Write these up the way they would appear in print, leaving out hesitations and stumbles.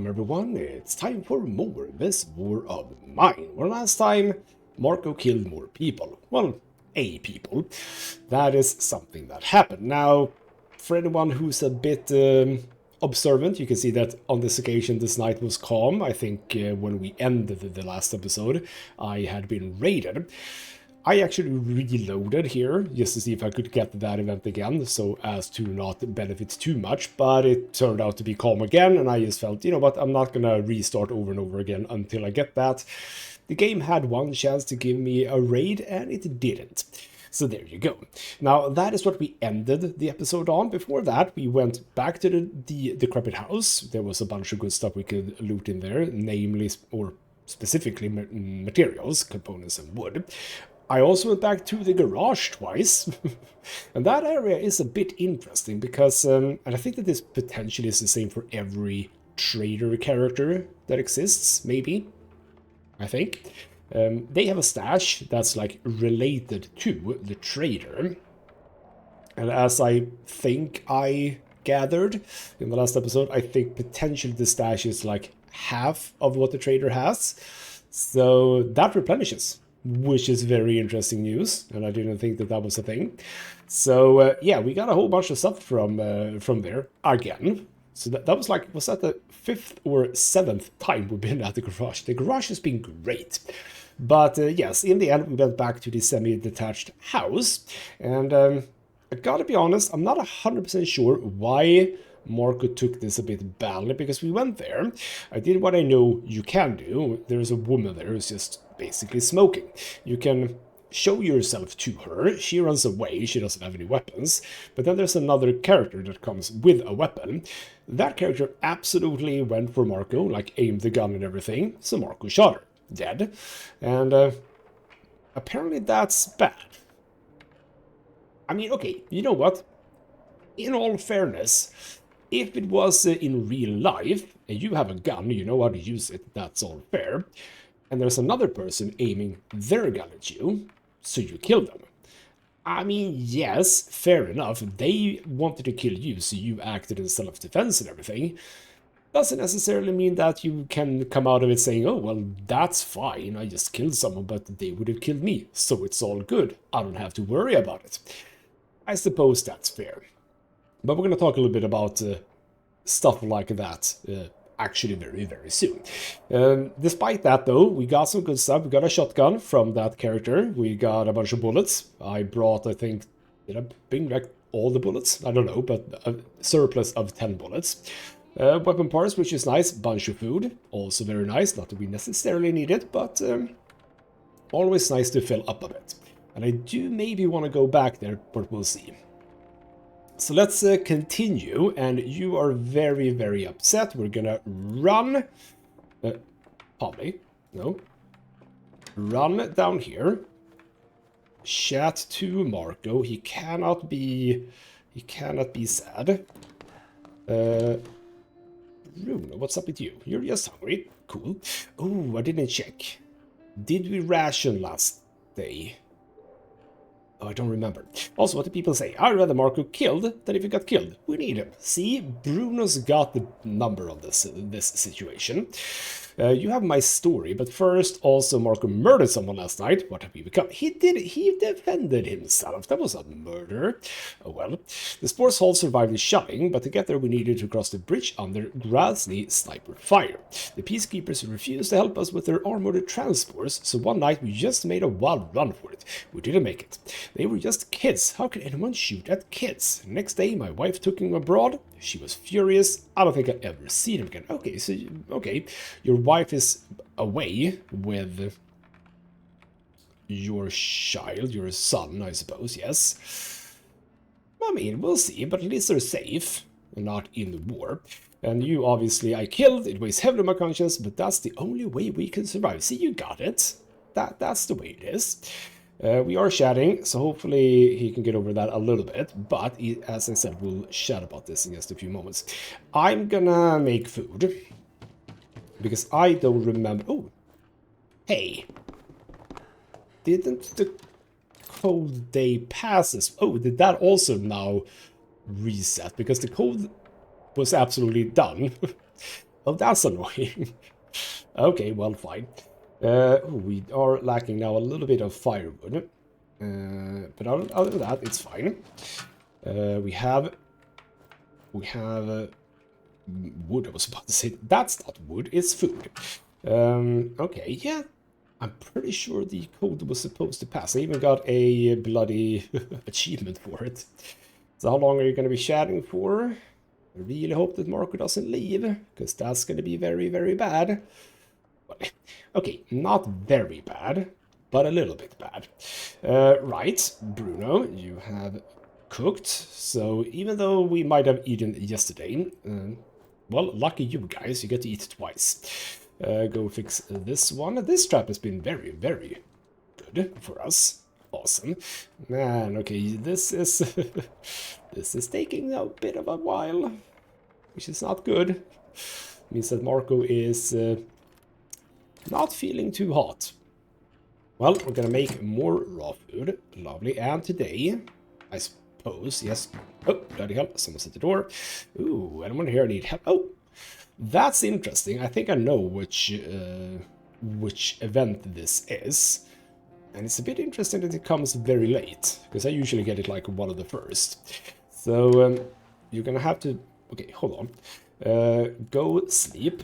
welcome everyone. It's time for more This War of Mine. Well, last time Marko killed more people. Well, people. That is something that happened. Now, for anyone who's a bit observant, you can see that on this occasion this night was calm. I think when we ended the last episode, I had been raided. I actually reloaded here just to see if I could get that event again, so as to not benefit too much, but it turned out to be calm again, and I just felt, you know what, I'm not gonna restart over and over again until I get that. The game had one chance to give me a raid, and it didn't. So there you go. Now, that is what we ended the episode on. Before that, we went back to the decrepit house. There was a bunch of good stuff we could loot in there, namely, or specifically, materials, components, and wood. I also went back to the garage twice, and that area is a bit interesting because, and I think that this potentially is the same for every trader character that exists, maybe, I think. They have a stash that's like related to the trader, and as I think I gathered in the last episode, I think potentially the stash is like half of what the trader has, so that replenishes, which is very interesting news, and I didn't think that that was a thing. So yeah, we got a whole bunch of stuff from there again. So that was like, was that the 5th or 7th time we've been at the garage? The garage has been great. But yes, in the end, we went back to the semi-detached house, and I gotta be honest, I'm not 100% sure why Marko took this a bit badly, because we went there. I did what I know you can do. There's a woman there who's just basically smoking. You can show yourself to her. She runs away. She doesn't have any weapons. But then there's another character that comes with a weapon. That character absolutely went for Marko, like aimed the gun and everything. So Marko shot her. Dead. And apparently that's bad. I mean, okay, you know what? In all fairness, if it was in real life, and you have a gun, you know how to use it, that's all fair, and there's another person aiming their gun at you, so you kill them. I mean, yes, fair enough, they wanted to kill you, so you acted in self-defense and everything. Doesn't necessarily mean that you can come out of it saying, oh, well, that's fine, I just killed someone, but they would have killed me, so it's all good, I don't have to worry about it. I suppose that's fair. But we're going to talk a little bit about stuff like that actually very, very soon. Despite that, though, we got some good stuff. We got a shotgun from that character. We got a bunch of bullets. I brought, I think, did I bring like all the bullets? I don't know, but a surplus of 10 bullets. Weapon parts, which is nice. Bunch of food, also very nice. Not that we necessarily need it, but always nice to fill up a bit. And I do maybe want to go back there, but we'll see. So let's continue, and you are very, very upset. We're gonna run, probably, no, run down here, chat to Marko. He cannot be sad. Bruno, what's up with you? You're just hungry. Cool. Oh, I didn't check. Did we ration last day? Oh, I don't remember. Also, what do people say? I'd rather Marko killed than if he got killed. We need him. See, Bruno's got the number of this situation. You have my story, but first, also, Marko murdered someone last night. What have we become? He did it. He defended himself. That was a murder. Oh, well. The sports hall survived the shelling, but to get there, we needed to cross the bridge under grassy sniper fire. The peacekeepers refused to help us with their armored transports, so one night we just made a wild run for it. We didn't make it. They were just kids. How could anyone shoot at kids? Next day, my wife took him abroad. She was furious. I don't think I'll ever see him again. Okay, so, okay. Your wife is away with your child, your son, I suppose, yes. I mean, we'll see, but at least they're safe and not in the war. And you, obviously, I killed. It weighs heavily on my conscience, but that's the only way we can survive. See, you got it. That's the way it is. We are chatting, so hopefully he can get over that a little bit, but as I said, we'll chat about this in just a few moments. I'm gonna make food, because I don't remember... Oh, hey, didn't the cold day passes? Oh, did that also now reset? Because the cold was absolutely done. Oh, that's annoying. Okay, well, fine. We are lacking now a little bit of firewood. But other than that, it's fine. We have wood. I was about to say that's not wood, it's food. Okay, yeah. I'm pretty sure the code was supposed to pass. I even got a bloody achievement for it. So how long are you going to be chatting for? I really hope that Marko doesn't leave, because that's going to be very, very bad. Okay, not very bad, but a little bit bad. Right, Bruno, you have cooked. So even though we might have eaten yesterday, well, lucky you guys, you get to eat twice. Go fix this one. This trap has been very, very good for us. Awesome. Man, okay, this is this is taking a bit of a while, which is not good. Means that Marko is not feeling too hot. Well, we're gonna make more raw food. Lovely. And today, I suppose, yes. Oh, bloody hell, someone's at the door. Ooh, anyone here need help? Oh, that's interesting. I think I know which event this is. And it's a bit interesting that it comes very late, because I usually get it like one of the first. So, you're gonna have to... Okay, hold on. Go sleep.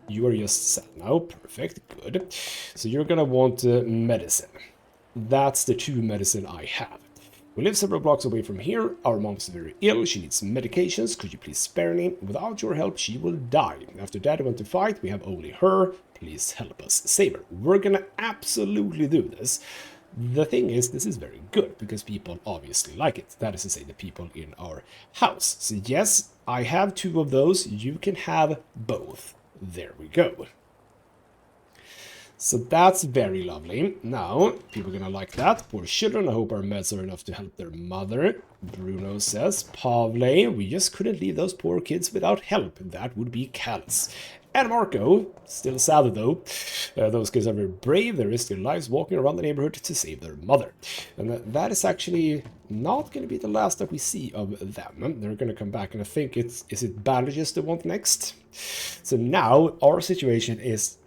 You are just sad now. Perfect. Good. So you're gonna want medicine. That's the 2 medicine I have. We live several blocks away from here. Our mom's very ill. She needs medications. Could you please spare me? Without your help, she will die. After Daddy went to fight, we have only her. Please help us save her. We're gonna absolutely do this. The thing is, this is very good, because people obviously like it. That is to say, the people in our house. So yes, I have 2 of those. You can have both. There we go. So that's very lovely. Now, people are gonna like that. Poor children, I hope our meds are enough to help their mother. Bruno says, Pavle, we just couldn't leave those poor kids without help. That would be callous. And Marko, still sad though. Those kids are very brave. They risk their lives walking around the neighborhood to save their mother. And that is actually not going to be the last that we see of them. They're going to come back, and I think is it bandages they want next? So now our situation is,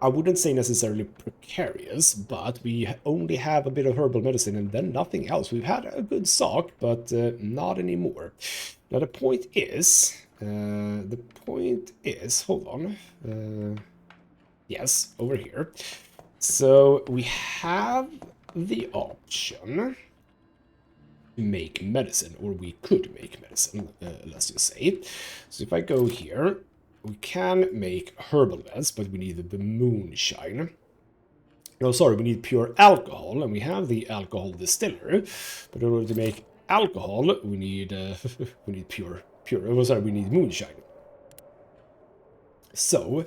I wouldn't say necessarily precarious, but we only have a bit of herbal medicine and then nothing else. We've had a good sock, but not anymore. Now the point is, hold on. Yes, over here. So we have the option to make medicine, or we could make medicine, let's just say. So if I go here, we can make herbal meds, but we need the moonshine. No, sorry, we need pure alcohol, and we have the alcohol distiller. But in order to make alcohol, we need we need we need moonshine. So,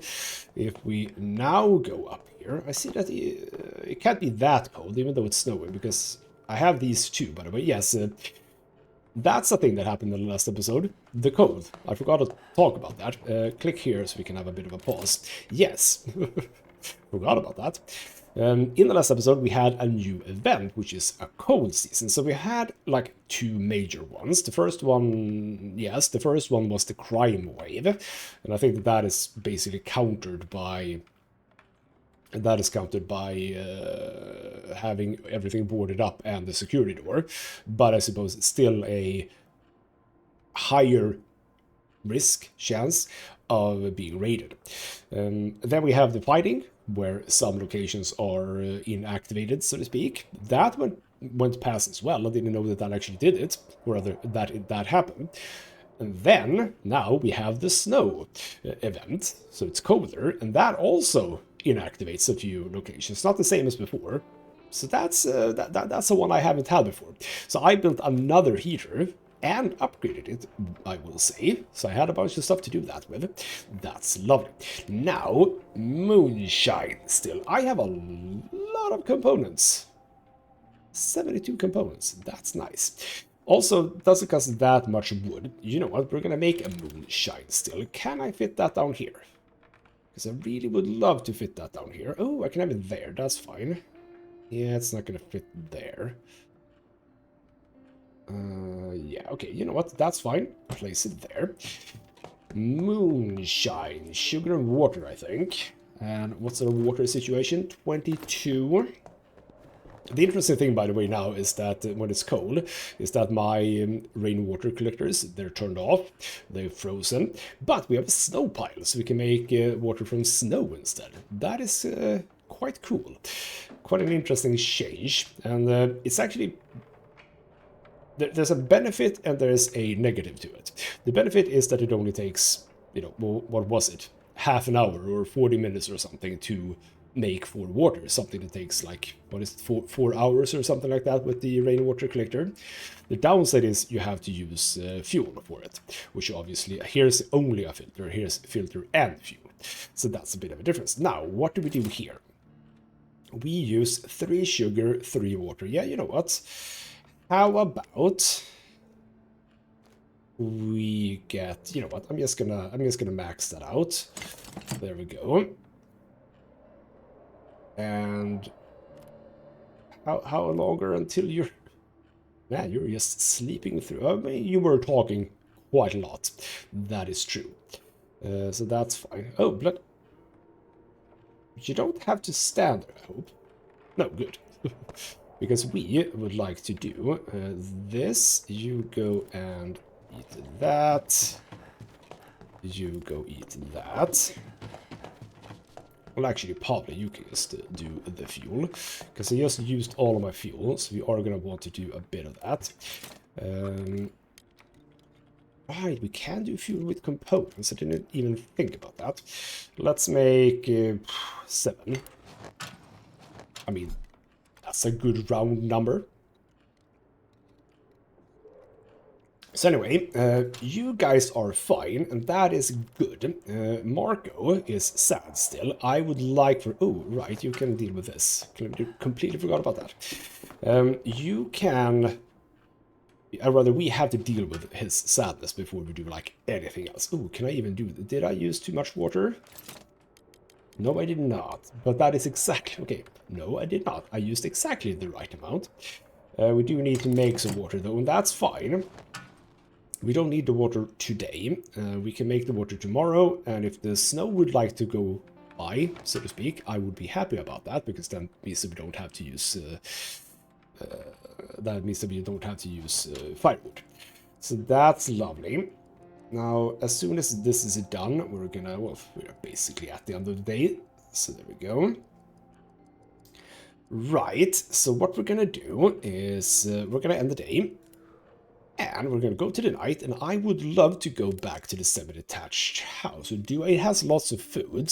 if we now go up here, I see that it can't be that cold, even though it's snowing, because I have these 2, by the way. Yes, that's a thing that happened in the last episode. The code. I forgot to talk about that. Click here so we can have a bit of a pause. Yes, forgot about that. In the last episode, we had a new event, which is a cold season. So we had like 2 major ones. The first one, yes, the first one was the crime wave. And I think that is basically countered by... That is countered by having everything boarded up and the security door. But I suppose it's still a higher risk chance of being raided. Then we have the fighting, where some locations are inactivated, so to speak. That went past as well. I didn't know that actually did it, or rather that happened. And then, now we have the snow event, so it's colder, and that also inactivates a few locations. Not the same as before. So that's the one I haven't had before. So I built another heater and upgraded it, I will say. So I had a bunch of stuff to do that with. That's lovely. Now, moonshine still. I have a lot of components. 72 components. That's nice. Also, doesn't cost that much wood. You know what? We're gonna make a moonshine still. Can I fit that down here? Because I really would love to fit that down here. Oh, I can have it there. That's fine. Yeah, it's not gonna fit there. Yeah, okay, you know what? That's fine. Place it there. Moonshine, sugar and water, I think. And what's the water situation? 22. The interesting thing, by the way, now is that when it's cold, is that my rainwater collectors, they're turned off, they're frozen, but we have a snow pile, so we can make water from snow instead. That is quite cool. Quite an interesting change, and it's actually... There's a benefit and there's a negative to it. The benefit is that it only takes, you know, what was it? Half an hour or 40 minutes or something to make 4 water. Something that takes like, what is it, 4 hours or something like that with the rainwater collector. The downside is you have to use fuel for it, which obviously, here's only a filter, here's filter and fuel. So that's a bit of a difference. Now, what do we do here? We use 3 sugar, 3 water. Yeah, you know what? How about we get, you know what, I'm just gonna max that out. There we go. And how longer until you're... Man, you're just sleeping through. I mean, you were talking quite a lot. That is true. So that's fine. Oh, but you don't have to stand there, I hope. No, good. Because we would like to do this. You go and eat that. You go eat that. Well, actually, probably you can just do the fuel. Because I just used all of my fuel, so we are going to want to do a bit of that. Right, we can do fuel with components. I didn't even think about that. Let's make 7. I mean, that's a good round number. So anyway, you guys are fine, and that is good. Marko is sad still. I would like for... Oh, right, you can deal with this. Completely forgot about that. You can... rather, we have to deal with his sadness before we do, like, anything else. Oh, can I even do... Did I use too much water? No, I did not. But that is exactly... Okay, no, I did not. I used exactly the right amount. We do need to make some water, though, and that's fine. We don't need the water today. We can make the water tomorrow, and if the snow would like to go by, so to speak, I would be happy about that, because then means that we don't have to use... that means that we don't have to use firewood. So that's lovely. Now, as soon as this is done, we're gonna... Well, we're basically at the end of the day. So there we go. Right, so what we're gonna do is we're gonna end the day. And we're gonna go to the night, and I would love to go back to the semi-detached house. It has lots of food.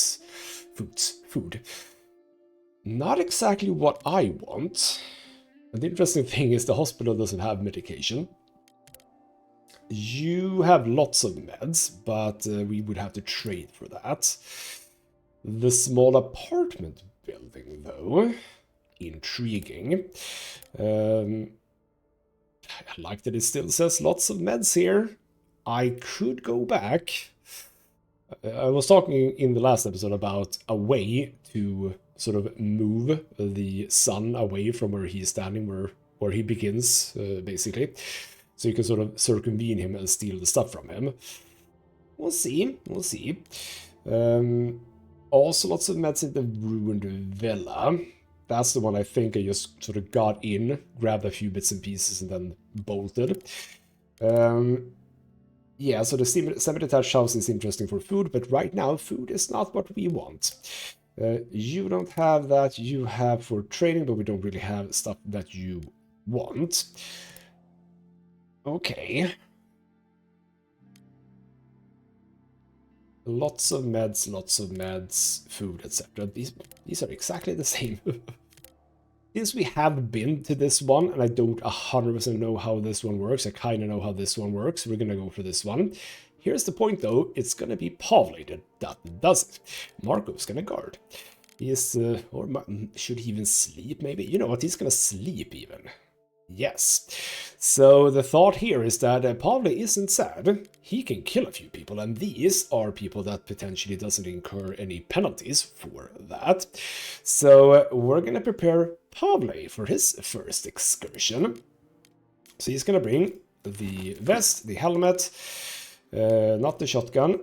Not exactly what I want. And the interesting thing is the hospital doesn't have medication. You have lots of meds, but we would have to trade for that. The small apartment building, though, intriguing. I like that it still says lots of meds here. I could go back. I was talking in the last episode about a way to sort of move the sun away from where he's standing, where he begins, basically. So you can sort of circumvene him and steal the stuff from him. We'll see. We'll see. Also lots of meds in the ruined villa. That's the one I think I just sort of got in, grabbed a few bits and pieces, and then bolted. Yeah, so the semi-detached house is interesting for food, but right now food is not what we want. You don't have that. You have for trading, but we don't really have stuff that you want. Okay. Lots of meds, food, etc. These are exactly the same. Since we have been to this one, and I don't 100% know how this one works, I kind of know how this one works, we're going to go for this one. Here's the point, though, it's going to be Pavle that does it. Marko's going to guard. He is, or should he even sleep, maybe? You know what, he's going to sleep even. Yes. So the thought here is that Pavle isn't sad. He can kill a few people, and these are people that potentially doesn't incur any penalties for that. So we're going to prepare Pavle for his first excursion. So he's going to bring the vest, the helmet, not the shotgun,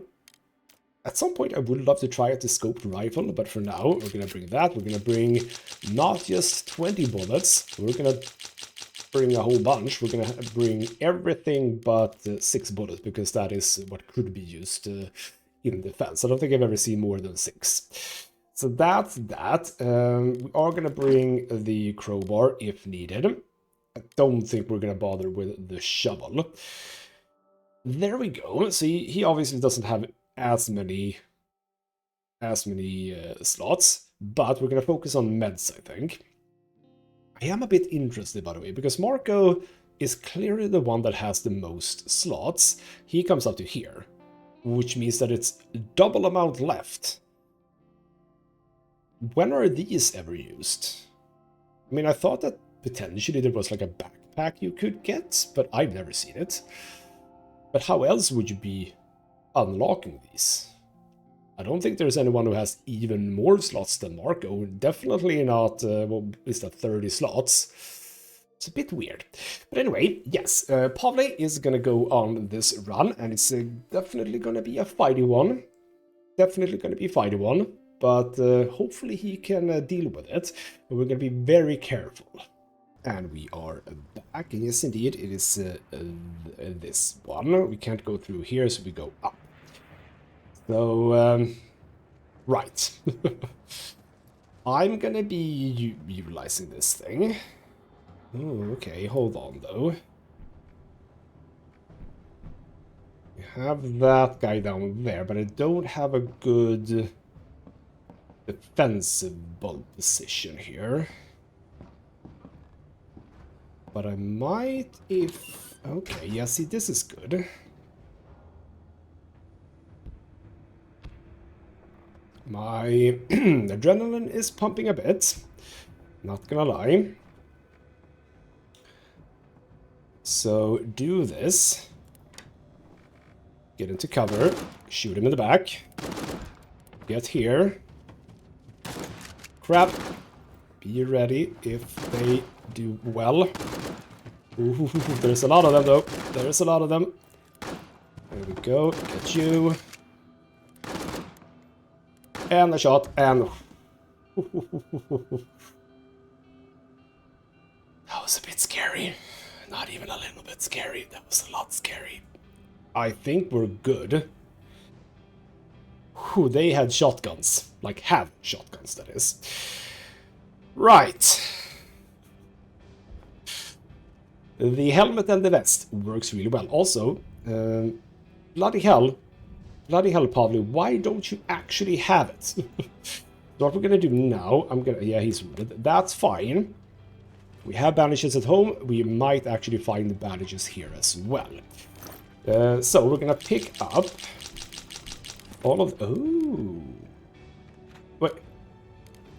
At some point, I would love to try out the scoped rifle, but for now, we're going to bring that. We're going to bring not just 20 bullets. We're going to bring a whole bunch. We're going to bring everything but 6 bullets, because that is what could be used in defense. I don't think I've ever seen more than 6. So that's that. We are going to bring the crowbar if needed. I don't think we're going to bother with the shovel. There we go. So he obviously doesn't have as many slots, but we're going to focus on meds, I think. I am a bit interested, by the way, because Marko is clearly the one that has the most slots. He comes up to here, which means that it's double amount left. When are these ever used? I mean, I thought that potentially there was like a backpack you could get, but I've never seen it. But how else would you be unlocking these? I don't think there's anyone who has even more slots than Marko. Definitely not, what is that, 30 slots? It's a bit weird. But anyway, yes, Pavle is gonna go on this run, and it's definitely gonna be a fighty one. Definitely gonna be a fighty one, but hopefully he can deal with it. And we're gonna be very careful. And we are back, and yes, indeed, it is this one. We can't go through here, so we go up. So, right. I'm gonna be utilizing this thing. Oh, okay, hold on, though. We have that guy down there, but I don't have a good defensive bulb position here. But I might if... Okay, yeah, see, this is good. My adrenaline is pumping a bit. Not gonna lie. So, do this. Get into cover. Shoot him in the back. Get here. Crap. Be ready if they do well. Ooh, there's a lot of them, though. There's a lot of them. There we go. Get you. And a shot, and... That was a bit scary. Not even a little bit scary. That was a lot scary. I think we're good. Whew, they had shotguns. Like, have shotguns, that is. Right. The helmet and the vest works really well. Also, bloody hell, Pavle, why don't you actually have it? So what we're gonna do now, yeah, he's wounded. That's fine. We have bandages at home. We might actually find the bandages here as well. So we're gonna pick up all of... Oh. Wait.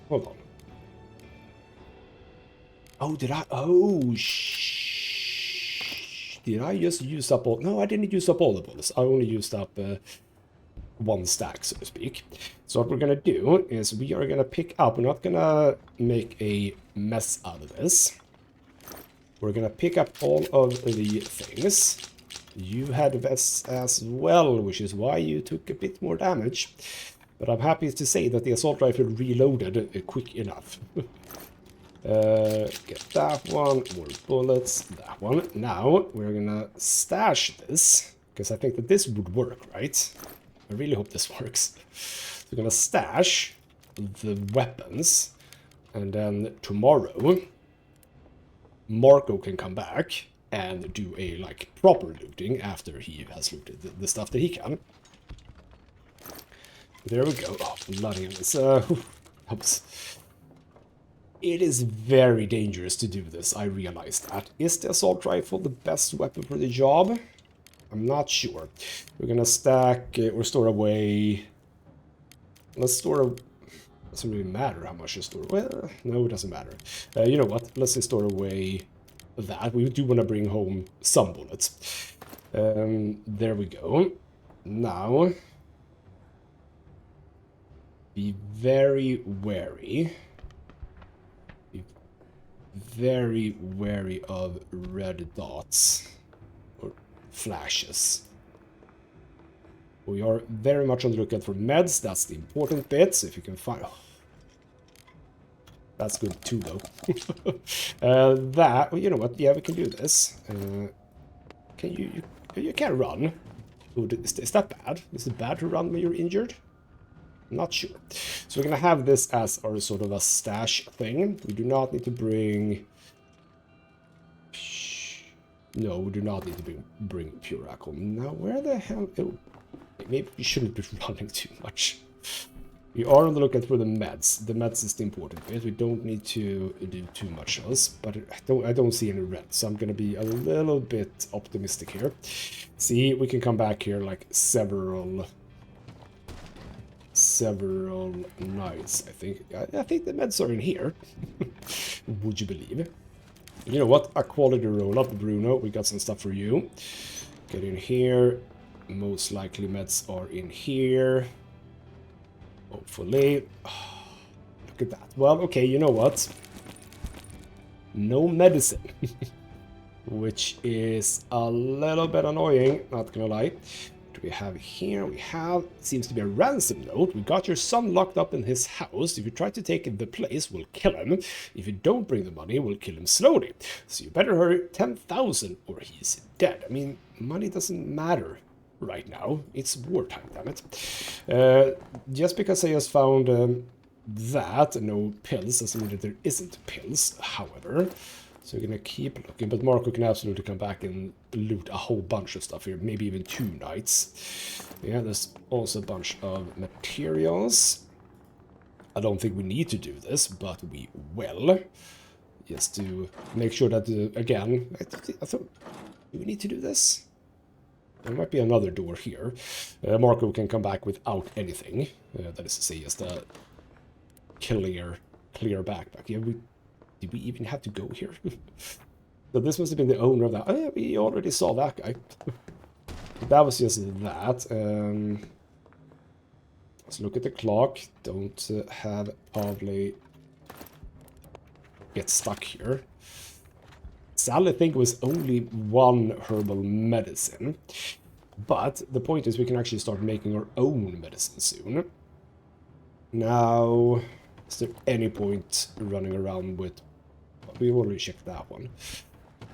Hold on. Oh, did I... Oh, did I just use up all... No, I didn't use up all the bullets. I only used up one stack, so to speak. So what we're gonna do is we are gonna pick up... We're not gonna make a mess out of this. We're gonna pick up all of the things. You had vests as well, which is why you took a bit more damage. But I'm happy to say that the assault rifle reloaded quick enough. Get that one, more bullets, that one. Now, we're gonna stash this, because I think that this would work, right? I really hope this works. So we're gonna stash the weapons, and then tomorrow, Marko can come back and do a, like, proper looting after he has looted the stuff that he can. There we go. Oh, bloody hell. It is very dangerous to do this, I realize that. Is the assault rifle the best weapon for the job? I'm not sure. We're gonna stack or store away... Let's store... Doesn't really matter how much you store. Well, no, it doesn't matter. You know what? Let's just store away that. We do want to bring home some bullets. There we go. Now, be very wary. Be very wary of red dots or flashes We are very much on the lookout for meds. That's the important bit. So if you can find... Oh, that's good too, though. Well, you know what? Yeah, we can do this. Can you can't run. Ooh, is that bad? Is it bad to run when you're injured? Not sure. So we're gonna have this as our sort of a stash thing. We do not need to bring... No, we do not need to bring pure alcohol. Now, where the hell... Oh, maybe we shouldn't be running too much. We are on the lookout for the meds. The meds is the important bit. We don't need to do too much else, but I don't see any red, so I'm gonna be a little bit optimistic here. See, we can come back here like several nights, I think. I think the meds are in here. Would you believe? You know what? A quality roll-up, Bruno. We got some stuff for you. Get in here. Most likely meds are in here. Hopefully. Oh, look at that. Well, okay, you know what? No medicine. Which is a little bit annoying, not gonna lie. What do we have here? We have, seems to be a ransom note. We got your son locked up in his house. If you try to take the place, we'll kill him. If you don't bring the money, we'll kill him slowly. So you better hurry. 10,000 or he's dead. I mean, money doesn't matter right now. It's wartime, damn it. Just because I just found that, no pills, doesn't mean that there isn't pills, however. So we're gonna keep looking, but Marko can absolutely come back and loot a whole bunch of stuff here, maybe even 2 nights. Yeah, there's also a bunch of materials. I don't think we need to do this, but we will. Just to make sure that, again, I thought, do we need to do this? There might be another door here. Marko can come back without anything. That is to say, just a clear backpack. Yeah, did we even have to go here? So this must have been the owner of that. Oh, yeah, we already saw that guy. That was just that. Let's look at the clock. Don't have pavle get stuck here. Sally, I think, was only 1 herbal medicine. But the point is we can actually start making our own medicine soon. Now, is there any point running around with... We've already checked that one.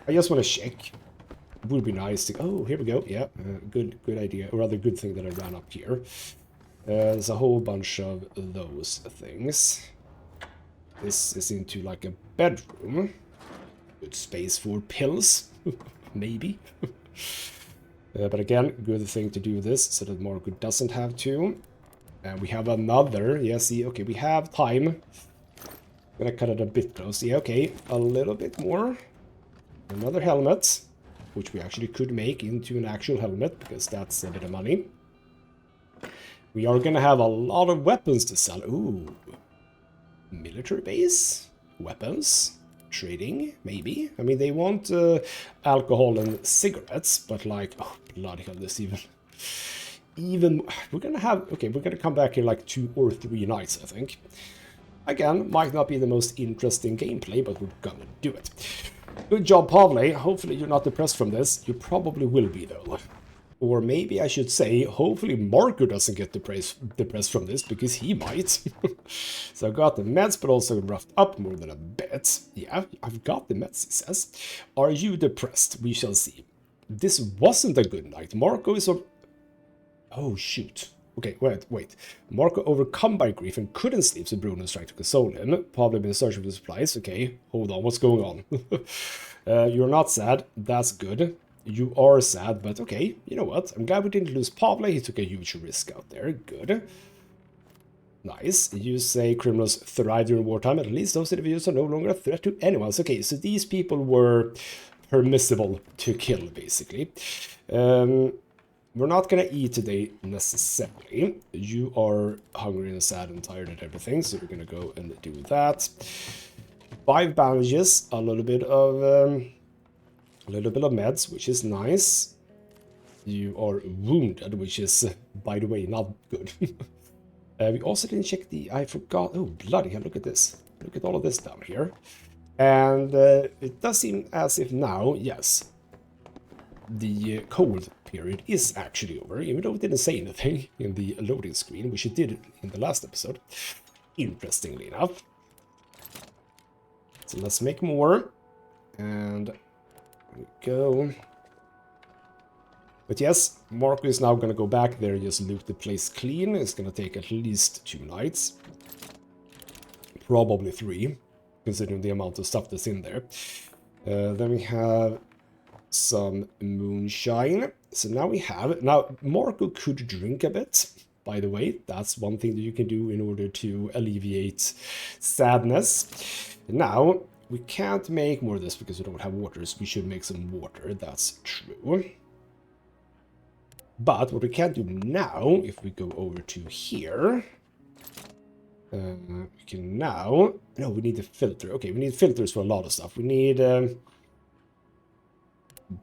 I just want to check. It would be nice to... Oh, here we go. Yeah, good idea. Or rather, good thing that I ran up here. There's a whole bunch of those things. This is into like a bedroom. Good space for pills, maybe. But again, good thing to do this so that Marko doesn't have to. And we have another. Yeah, see, okay, we have time. I'm gonna cut it a bit close. Yeah, okay, a little bit more. Another helmet, which we actually could make into an actual helmet because that's a bit of money. We are gonna have a lot of weapons to sell. Ooh, military base, weapons. Trading, maybe. I mean, they want alcohol and cigarettes, but like, oh, bloody hell, this even we're gonna have, okay, we're gonna come back here like 2 or 3 nights, I think. Again, might not be the most interesting gameplay, but we're gonna do it. Good job, Pavle. Hopefully you're not depressed from this. You probably will be, though. Or maybe I should say, hopefully Marko doesn't get depressed from this, because he might. So I've got the meds, but also roughed up more than a bit. Yeah, I've got the meds, he says. Are you depressed? We shall see. This wasn't a good night. Marko is... Oh, shoot. Okay, wait. Marko overcome by grief and couldn't sleep, so Bruno's trying to console him. Probably been searching for supplies. Okay, hold on, what's going on? You're not sad. That's good. You are sad, but okay, you know what? I'm glad we didn't lose Pavle. He took a huge risk out there. Good. Nice. You say criminals thrive during wartime. At least those individuals are no longer a threat to anyone. So, okay, so these people were permissible to kill, basically. We're not gonna eat today, necessarily. You are hungry and sad and tired and everything, so we're gonna go and do that. 5 bandages, a little bit of meds, which is nice. You are wounded, which is, by the way, not good. We also didn't check the... I forgot... Oh, bloody hell, look at this. Look at all of this down here. And it does seem as if now, yes, the cold period is actually over, even though it didn't say anything in the loading screen, which it did in the last episode, interestingly enough. So let's make more, and there we go. But yes, Marko is now going to go back there and just loot the place clean. It's going to take at least 2 nights. Probably 3, considering the amount of stuff that's in there. Then we have some moonshine. So now we have... Now, Marko could drink a bit, by the way. That's one thing that you can do in order to alleviate sadness. Now, we can't make more of this because we don't have water, so we should make some water. That's true. But what we can do now, if we go over to here... we can now... No, we need a filter. Okay, we need filters for a lot of stuff. We need...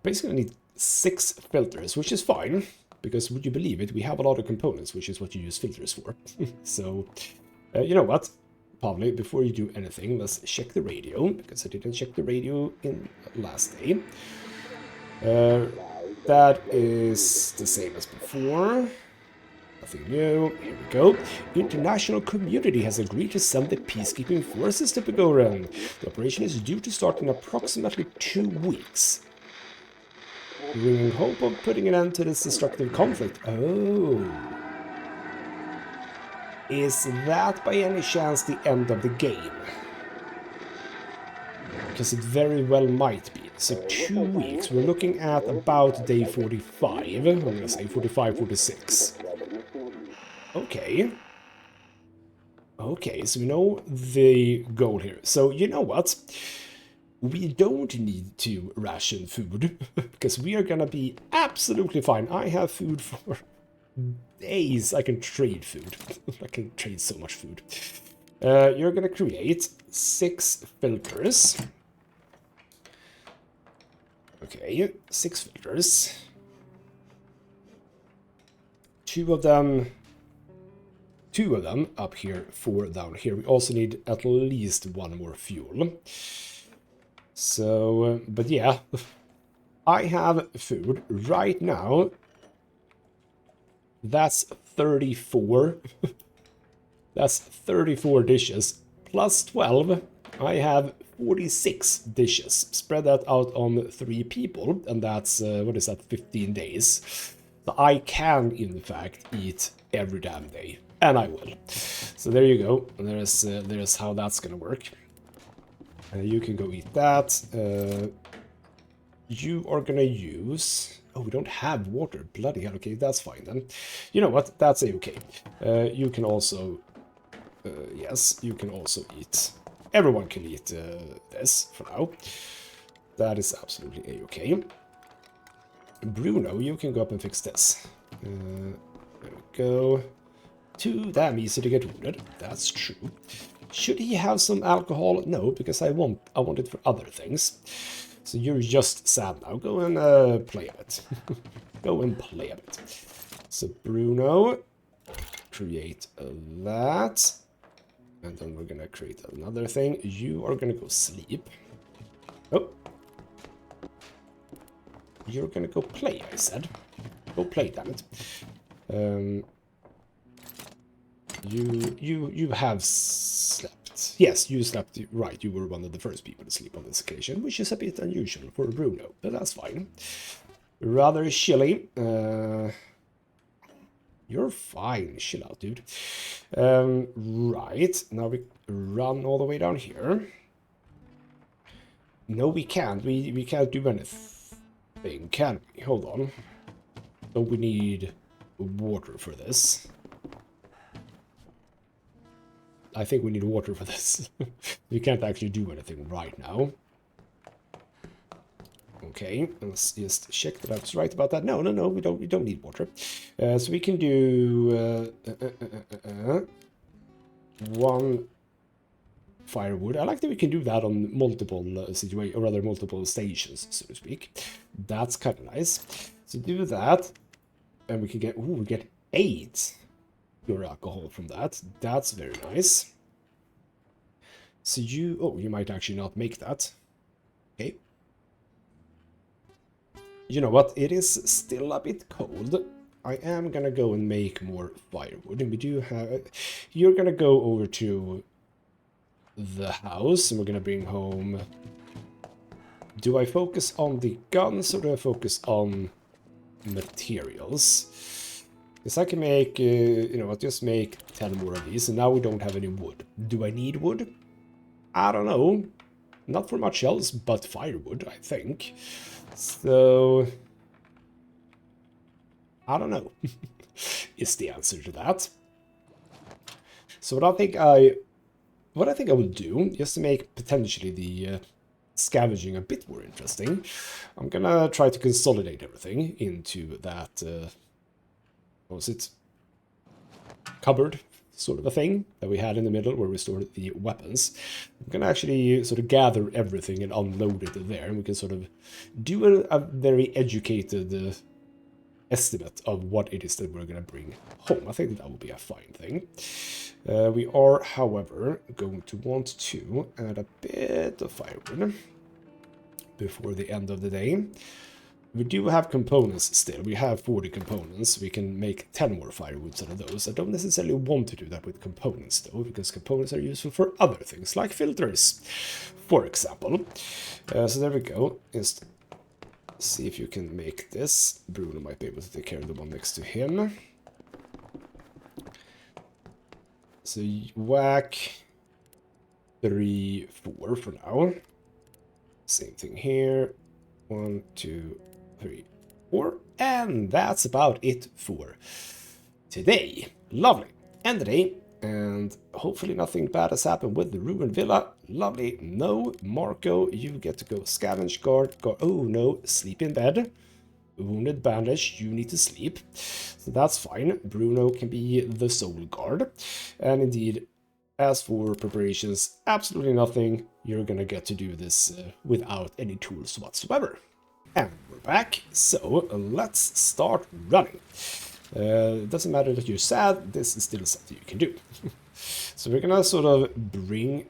basically need 6 filters, which is fine. Because, would you believe it, we have a lot of components, which is what you use filters for. So, you know what? Pavle, before you do anything, let's check the radio. Because I didn't check the radio in last day. That is the same as before. Nothing new. Here we go. International community has agreed to send the peacekeeping forces to Pagoran. The operation is due to start in approximately 2 weeks. Bringing hope of putting an end to this destructive conflict. Oh. Is that by any chance the end of the game? Because it very well might be. So 2 weeks. We're looking at about day 45. I'm going to say 45, 46. Okay. Okay, so we know the goal here. So, you know what? We don't need to ration food, because we are gonna be absolutely fine. I have food for days. I can trade food. I can trade so much food. You're gonna create 6 filters. Okay, 6 filters. 2 of them up here, 4 down here. We also need at least 1 more fuel. So, but yeah, I have food right now. That's 34. That's 34 dishes. Plus 12, I have 46 dishes. Spread that out on 3 people, and that's, what is that, 15 days. So I can, in fact, eat every damn day. And I will. So there you go. There's how that's gonna work. You can go eat that. You are gonna use... Oh, we don't have water. Bloody hell. Okay, that's fine then. You know what? That's a-okay. You can also... yes, you can also eat... Everyone can eat this for now. That is absolutely a-okay. Bruno, you can go up and fix this. There we go. Too damn easy to get wounded. That's true. Should he have some alcohol? No, because I want it for other things. So you're just sad now. Go and play a bit. Go and play a bit. So Bruno, create that. And then we're gonna create another thing. You are gonna go sleep. Oh. You're gonna go play, I said. Go play, damn it. You have slept. Yes, you slept. Right, you were one of the first people to sleep on this occasion, which is a bit unusual for Bruno, but that's fine. Rather chilly. You're fine. Chill out, dude. Right, now we run all the way down here. No, we can't. We can't do anything, can we? Hold on. Don't we need water for this? I think we need water for this. We can't actually do anything right now. Okay, let's just check that I was right about that. No, we don't need water. So we can do 1 firewood. I like that we can do that on multiple situations, or rather multiple stations, so to speak. That's kind of nice. So do that, and we can get we get 8 pure alcohol from that. That's very nice. So you might actually not make that. Okay. You know what? It is still a bit cold. I am gonna go and make more firewood. And we do have... You're gonna go over to the house, and we're gonna bring home... Do I focus on the guns, or do I focus on materials? Because I can make, you know, I'll just make 10 more of these, and now we don't have any wood. Do I need wood? I don't know. Not for much else, but firewood, I think. So... I don't know, is the answer to that. So what I think I will do, just to make potentially the scavenging a bit more interesting, I'm gonna try to consolidate everything into that, what was it, cupboard sort of a thing that we had in the middle where we stored the weapons. I'm gonna actually sort of gather everything and unload it there, and we can sort of do a very educated estimate of what it is that we're going to bring home. I think that will be a fine thing. We are, however, going to want to add a bit of firewood before the end of the day. We do have components still. We have 40 components. We can make 10 more firewoods out of those. I don't necessarily want to do that with components, though, because components are useful for other things, like filters, for example. So there we go. Just see if you can make this. Bruno might be able to take care of the one next to him. So whack 3, 4 for now. Same thing here. 1, 2, 3, 4. And that's about it for today. Lovely. End the day. And hopefully nothing bad has happened with the ruined villa. Lovely. No, Marko, you get to go scavenge, guard. Oh no, sleep in bed. Wounded bandage, you need to sleep. So that's fine. Bruno can be the soul guard. And indeed, as for preparations, absolutely nothing. You're gonna get to do this without any tools whatsoever. And we're back. So let's start running. It doesn't matter that you're sad, this is still something you can do. So we're gonna sort of bring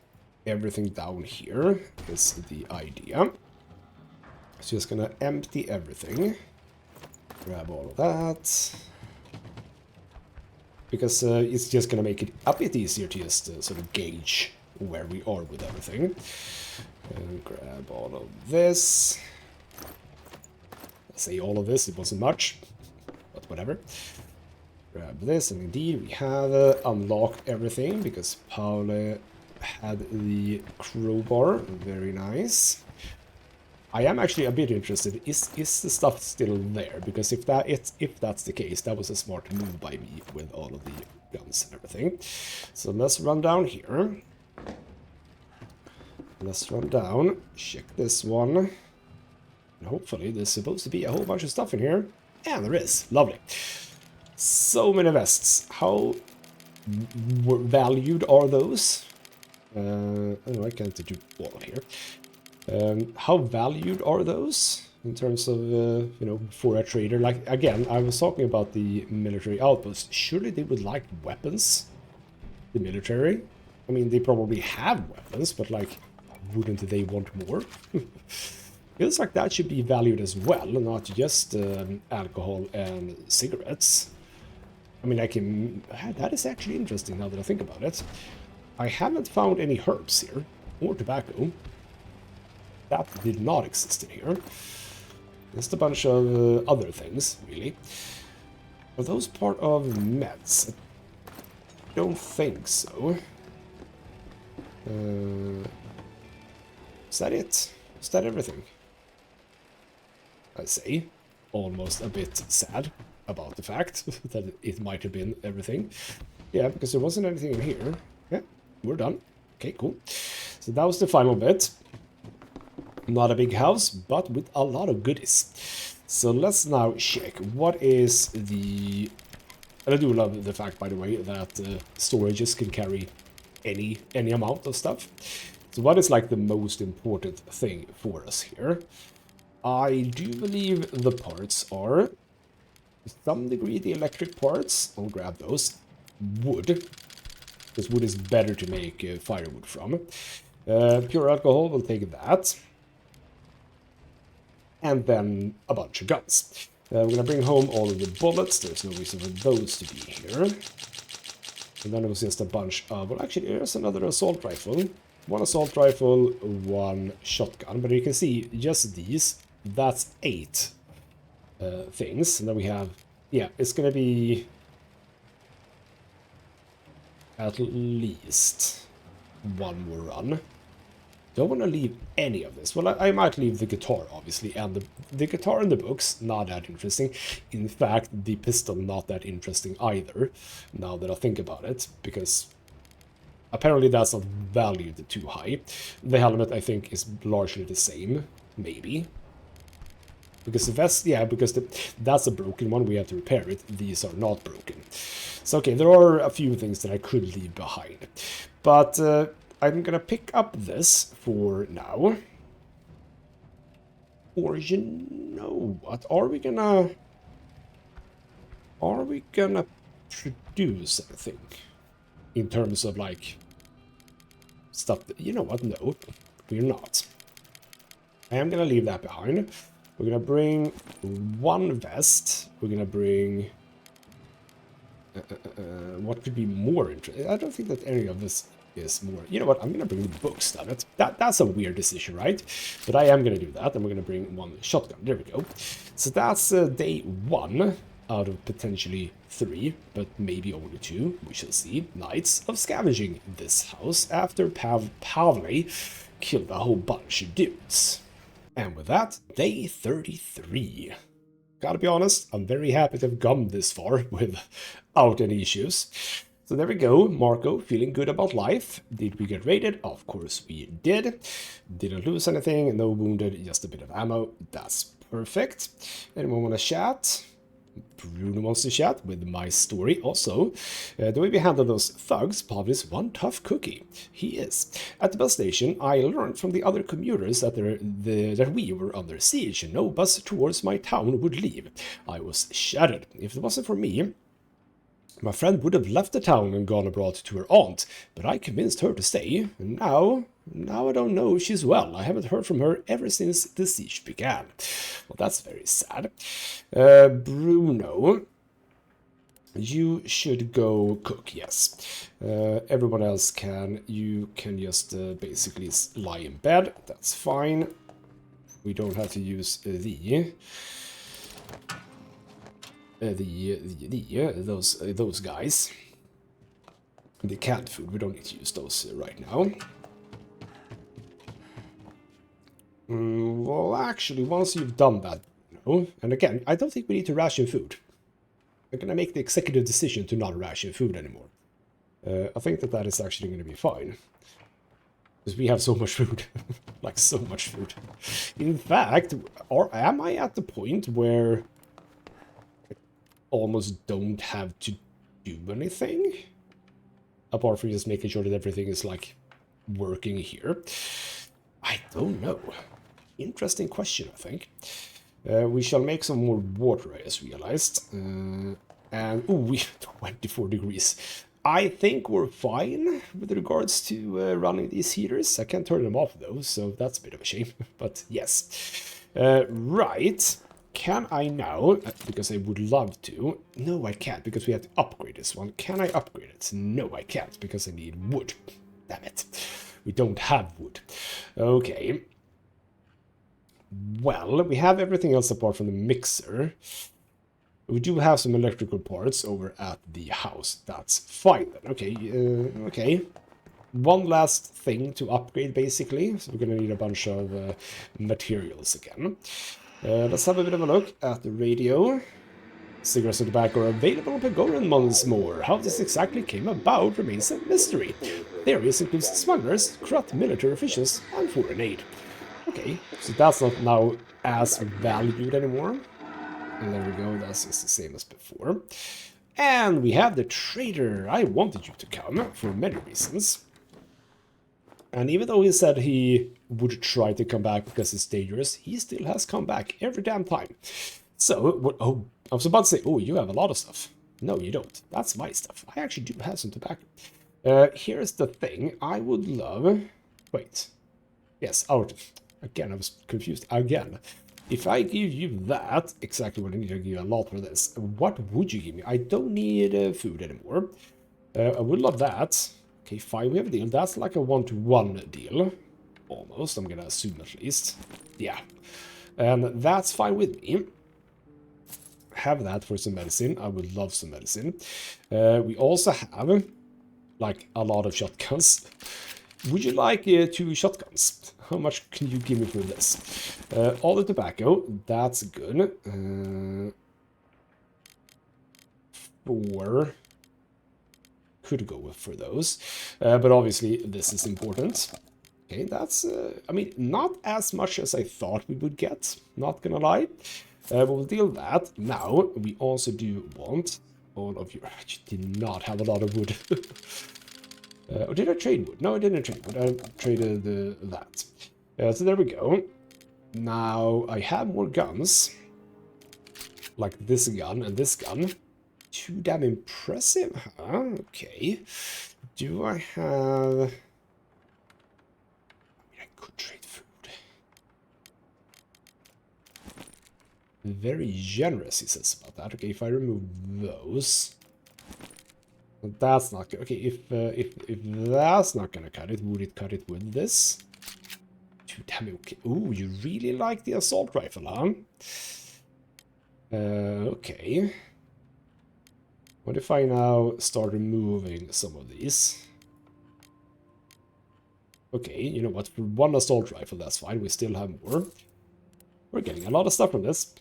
everything down here, is the idea. So just gonna empty everything. Grab all of that. Because it's just gonna make it a bit easier to just sort of gauge where we are with everything. And grab all of this. I say all of this, it wasn't much, but whatever. Grab this, and indeed we have unlocked everything because Pavle had the crowbar. Very nice. I am actually a bit interested. Is the stuff still there? Because if that's the case, that was a smart move by me with all of the guns and everything. So let's run down here. Let's run down. Check this one. And hopefully there's supposed to be a whole bunch of stuff in here. And there is. Lovely. So many vests. How valued are those? Oh, I can't do all here. How valued are those in terms of, you know, for a trader? Like, again, I was talking about the military outposts. Surely they would like weapons, the military. I mean, they probably have weapons, but, like, wouldn't they want more? Feels like that should be valued as well, not just alcohol and cigarettes. I mean, I can... That is actually interesting now that I think about it. I haven't found any herbs here, or tobacco. That did not exist in here. Just a bunch of other things, really. Are those part of meds? I don't think so. Is that it? Is that everything? I say, almost a bit sad about the fact that it might have been everything. Yeah, because there wasn't anything in here. Yeah, we're done. Okay, cool. So that was the final bit. Not a big house, but with a lot of goodies. So let's now check. What is the... And I do love the fact, by the way, that storages can carry any amount of stuff. So what is like the most important thing for us here? I do believe the parts are, to some degree, the electric parts. I'll grab those. Wood, because wood is better to make firewood from. Pure alcohol, we'll take that. and then a bunch of guns. We're gonna bring home all of the bullets. There's no reason for those to be here. And then it was just a bunch of... Well, actually, there's another assault rifle. One assault rifle, one shotgun. But you can see just these. That's 8 things. And then we have... Yeah, it's gonna be... at least one more run. Don't want to leave any of this. Well, I might leave the guitar, obviously, and the guitar and the books, not that interesting. In fact, the pistol, not that interesting either, now that I think about it, because apparently that's not valued too high. The helmet, I think, is largely the same, maybe. Because the vest, yeah, because that's a broken one, we have to repair it. These are not broken. So, okay, there are a few things that I could leave behind. But I'm gonna pick up this for now. Or you know what? Are we gonna produce anything? In terms of, like, stuff that... You know what? No, we're not. I am gonna leave that behind. We're gonna bring one vest. We're gonna bring... what could be more interesting? I don't think that any of this is more... You know what? I'm gonna bring the books, damn it. That's a weird decision, right? But I am gonna do that, and we're gonna bring one shotgun. There we go. So that's day 1 out of potentially 3, but maybe only 2. We shall see. Nights of scavenging this house after Pavle killed a whole bunch of dudes. And with that, day 33. Gotta be honest, I'm very happy to have gone this far without any issues. So there we go, Marko feeling good about life. Did we get raided? Of course we did. Didn't lose anything, no wounded, just a bit of ammo. That's perfect. Anyone want to chat? Bruno wants to chat with my story also. The way we handle those thugs, Pavle is one tough cookie. He is. At the bus station, I learned from the other commuters that that we were under siege and no bus towards my town would leave. I was shattered. If it wasn't for me, my friend would have left the town and gone abroad to her aunt, but I convinced her to stay, and now I don't know if she's well. I haven't heard from her ever since the siege began. Well, that's very sad. Bruno, you should go cook, yes. Everyone else can. You can just basically lie in bed. That's fine. We don't have to use those guys. The canned food, we don't need to use those right now. Well, actually, once you've done that, and again, I don't think we need to ration food. We're gonna make the executive decision to not ration food anymore. I think that is actually gonna be fine. Because we have so much food. Like, so much food. In fact, am I at the point where almost don't have to do anything apart from just making sure that everything is like working here? I don't know. Interesting question, I think. We shall make some more water, I just realized. And we 24 degrees. I think we're fine with regards to running these heaters. I can't turn them off though, so that's a bit of a shame. But yes. Right. Can I now, because I would love to, no I can't because we have to upgrade this one. Can I upgrade it? No I can't because I need wood. Damn it. We don't have wood. Okay. Well, we have everything else apart from the mixer. We do have some electrical parts over at the house. That's fine then. Okay, okay. One last thing to upgrade basically. So we're gonna need a bunch of materials again. Let's have a bit of a look at the radio. Cigarettes in the back are available on Pagoran once more. How this exactly came about remains a mystery. The areas includes smugglers, corrupt military officials, and foreign aid. Okay, so that's not now as valued anymore. And there we go, that's just the same as before. And we have the trader. I wanted you to come for many reasons. And even though he said he would try to come back because it's dangerous, he still has come back every damn time. So, what, oh, I was about to say, oh, you have a lot of stuff. No, you don't. That's my stuff. I actually do have some tobacco. Here's the thing. I would love... Wait. Yes, out. Again, I was confused again. if I give you that, exactly what I need to give you a lot for this, what would you give me? I don't need food anymore. I would love that. Okay, fine, we have a deal. That's like a one-to-one deal. Almost, I'm gonna assume at least. Yeah. And that's fine with me. Have that for some medicine. I would love some medicine. We also have, like, a lot of shotguns. Would you like 2 shotguns? How much can you give me for this? All the tobacco, that's good. 4. Could go for those. But obviously, this is important. Okay, that's, I mean, not as much as I thought we would get, not gonna lie. But we'll deal with that. Now, we also do want all of your... You did not have a lot of wood. Or did I trade wood? No, I didn't trade wood. I traded that. So there we go. Now, I have more guns. Like this gun and this gun. Too damn impressive, huh? Okay. Do I have... I could trade food. Very generous, he says about that. Okay, if I remove those... That's not good. Okay, if that's not gonna cut it, would it cut it with this? Too damn okay. Ooh, you really like the assault rifle, huh? Okay. What if I now start removing some of these? Okay, you know what? For 1 assault rifle, that's fine. We still have more. We're getting a lot of stuff from this,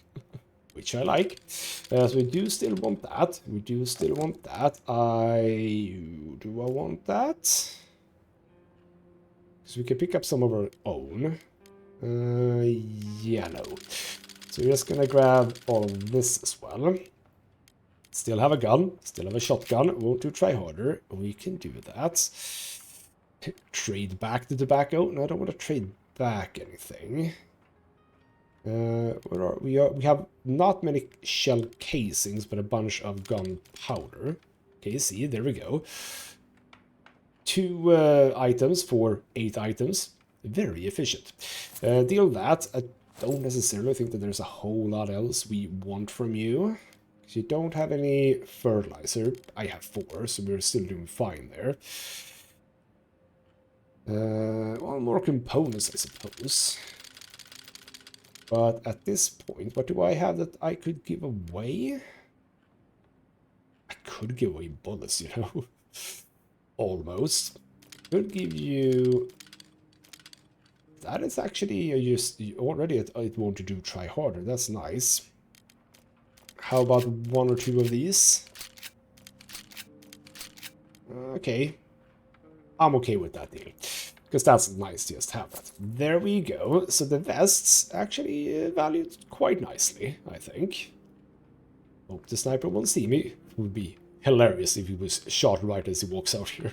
which I like. So we do still want that. We do still want that. Do I want that? Because we can pick up some of our own. Yeah, no. So we're just gonna grab all of this as well. Still have a gun. Still have a shotgun. Won't do try harder. We can do that. Trade back the tobacco. No, I don't want to trade back anything. Where are we? We have not many shell casings, but a bunch of gunpowder. Okay, see, there we go. 2 items for 8 items. Very efficient. Deal that. I don't necessarily think that there's a whole lot else we want from you. Because you don't have any fertilizer. I have 4, so we're still doing fine there. Well, more components, I suppose. But at this point, what do I have that I could give away? I could give away bullets, you know. Almost. Could give you... That is actually just already it want to do try harder. That's nice. How about 1 or 2 of these? Okay. I'm okay with that deal. Because that's nice to just have that. There we go. So the vests actually valued quite nicely, I think. Hope the sniper won't see me. It would be hilarious if he was shot right as he walks out here.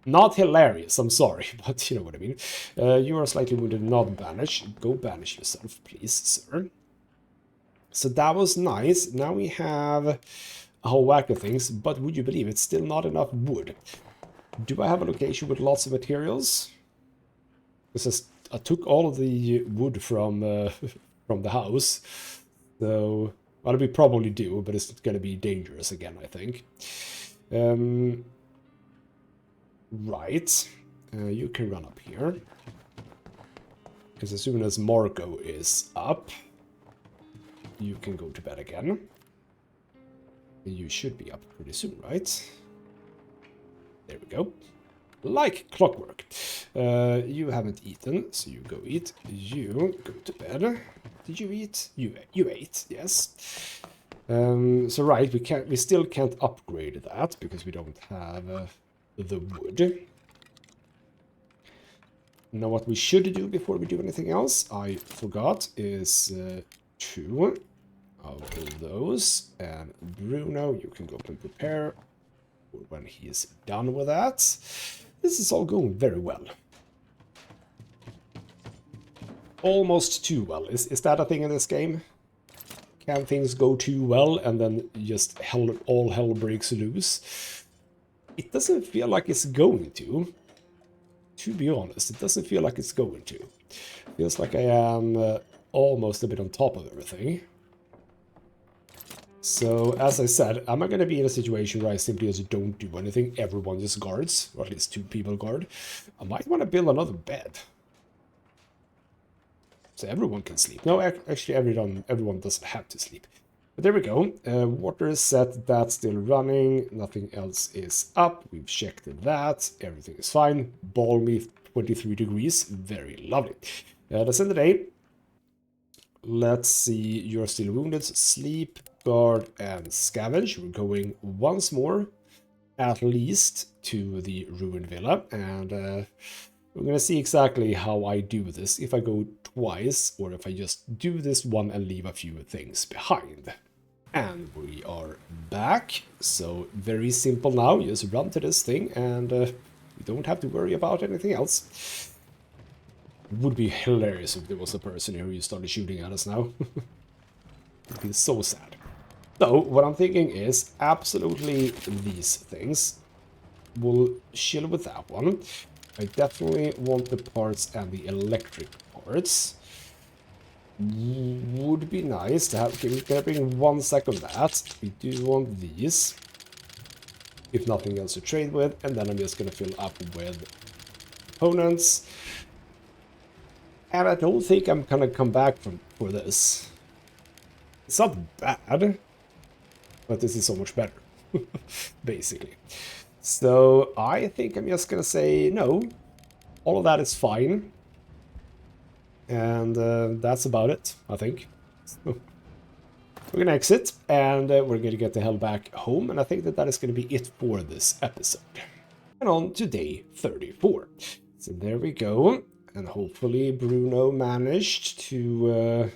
Not hilarious, I'm sorry, but you know what I mean. You are slightly wounded, not banish. Go banish yourself, please, sir. So that was nice. Now we have a whole whack of things, but would you believe it's still not enough wood? Do I have a location with lots of materials? Because I took all of the wood from the house, so well, we probably do, but it's going to be dangerous again, I think. Right, you can run up here, because as soon as Marko is up, you can go to bed again. You should be up pretty soon, right? There we go. Like clockwork. You haven't eaten, so you go eat. You go to bed. Did you eat? You ate, yes. So right, we still can't upgrade that because we don't have the wood. Now what we should do before we do anything else, I forgot, is 2 of those. And Bruno, you can go and prepare when he is done with that. This is all going very well. Almost too well. Is that a thing in this game? Can things go too well and then just all hell breaks loose? It doesn't feel like it's going to be honest. It doesn't feel like it's going to. Feels like I am almost a bit on top of everything. So, as I said, am I going to be in a situation where I simply just don't do anything? Everyone just guards, or at least 2 people guard. I might want to build another bed. So everyone can sleep. No, actually everyone doesn't have to sleep. But there we go. Water is set, that's still running. Nothing else is up. We've checked that. Everything is fine. Balmy 23 degrees. Very lovely. That's in the day. Let's see. You're still wounded. Sleep, guard, and scavenge. We're going once more, at least, to the ruined villa. And we're going to see exactly how I do this. If I go twice, or if I just do this one and leave a few things behind. And we are back. So very simple now. You just run to this thing and we don't have to worry about anything else. It would be hilarious if there was a person here who started shooting at us now. It'd be so sad. So what I'm thinking is absolutely these things. We'll chill with that one. I definitely want the parts and the electric parts. Would be nice to have. Okay, we're gonna bring 1 second that. We do want these. If nothing else to trade with, and then I'm just gonna fill up with components. And I don't think I'm gonna come back for this. It's not bad, but this is so much better, basically. So I think I'm just gonna say no. All of that is fine. And that's about it, I think. So we're gonna exit, and we're gonna get the hell back home, and I think that is gonna be it for this episode. And on to day 34. So there we go, and hopefully Bruno managed to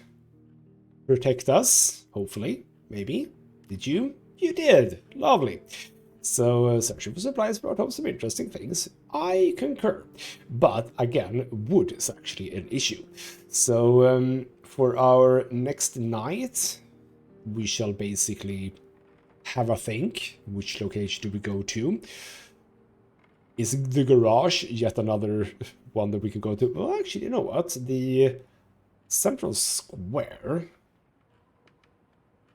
protect us. Hopefully, maybe. Did you? You did! Lovely. So, searching for supplies brought home some interesting things. I concur. But, again, wood is actually an issue. So, for our next night, we shall basically have a think. Which location do we go to? Is the garage yet another one that we can go to? Well, actually, you know what? The central square...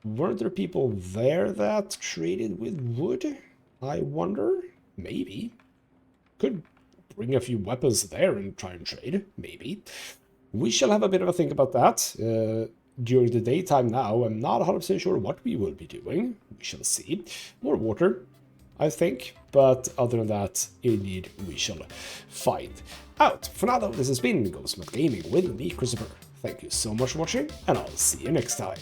Weren't there people there that traded with wood? I wonder. Maybe. Could bring a few weapons there and try and trade. Maybe. We shall have a bit of a think about that during the daytime now. I'm not 100% sure what we will be doing. We shall see. More water, I think. But other than that, indeed, we shall find out. For now, though, this has been ghostmutgaming with me, Christopher. Thank you so much for watching, and I'll see you next time.